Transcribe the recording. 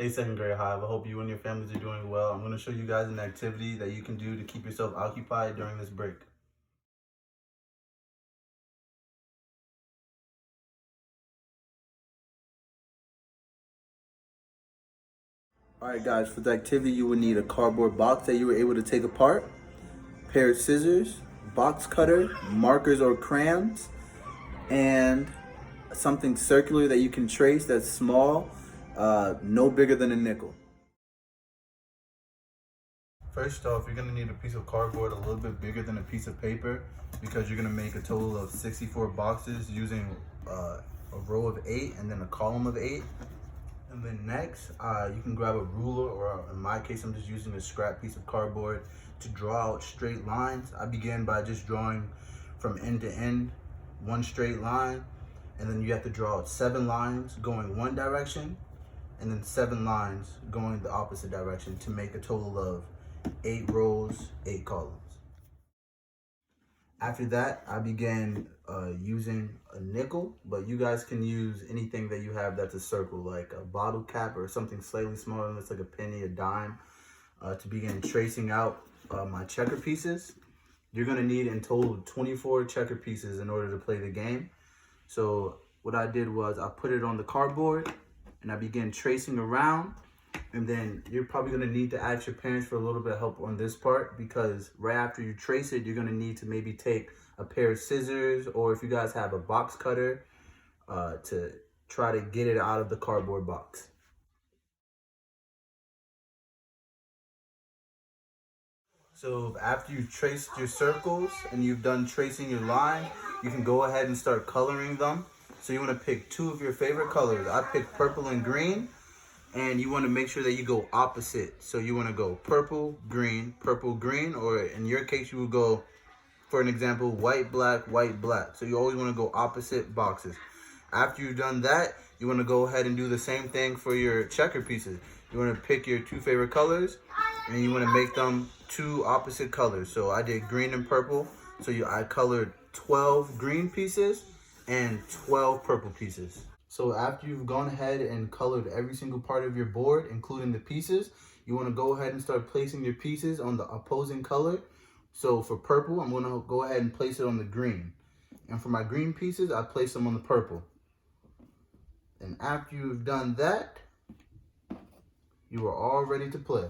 Hey, second grade Hive. I hope you and your families are doing well. I'm going to show you guys an activity that you can do to keep yourself occupied during this break. Alright guys, for the activity you would need a cardboard box that you were able to take apart, a pair of scissors, box cutter, markers or crayons, and something circular that you can trace that's small, no bigger than a nickel. First off, you're going to need a piece of cardboard a little bit bigger than a piece of paper because you're going to make a total of 64 boxes using a row of 8 and then a column of 8. And then next, you can grab a ruler, or in my case, I'm just using a scrap piece of cardboard to draw out straight lines. I began by just drawing from end to end, one straight line, and then you have to draw out 7 lines going one direction, and then 7 lines going the opposite direction to make a total of 8 rows, 8 columns. After that, I began using a nickel, but you guys can use anything that you have that's a circle, like a bottle cap or something slightly smaller than this, like a penny, a dime, to begin tracing out my checker pieces. You're gonna need in total 24 checker pieces in order to play the game. So what I did was I put it on the cardboard and I began tracing around. And then you're probably going to need to ask your parents for a little bit of help on this part, because right after you trace it, you're going to need to maybe take a pair of scissors, or if you guys have a box cutter, to try to get it out of the cardboard box. So after you've traced your circles and you've done tracing your line, you can go ahead and start coloring them. So you want to pick 2 of your favorite colors. I picked purple and green. And you want to make sure that you go opposite. So you want to go purple, green, or in your case, you would go, for an example, white, black, white, black. So you always want to go opposite boxes. After you've done that, you want to go ahead and do the same thing for your checker pieces. You want to pick your 2 favorite colors and you want to make them 2 opposite colors. So I did green and purple. So I colored 12 green pieces and 12 purple pieces. So after you've gone ahead and colored every single part of your board, including the pieces, you want to go ahead and start placing your pieces on the opposing color. So for purple, I'm going to go ahead and place it on the green. And for my green pieces, I place them on the purple. And after you've done that, you are all ready to play.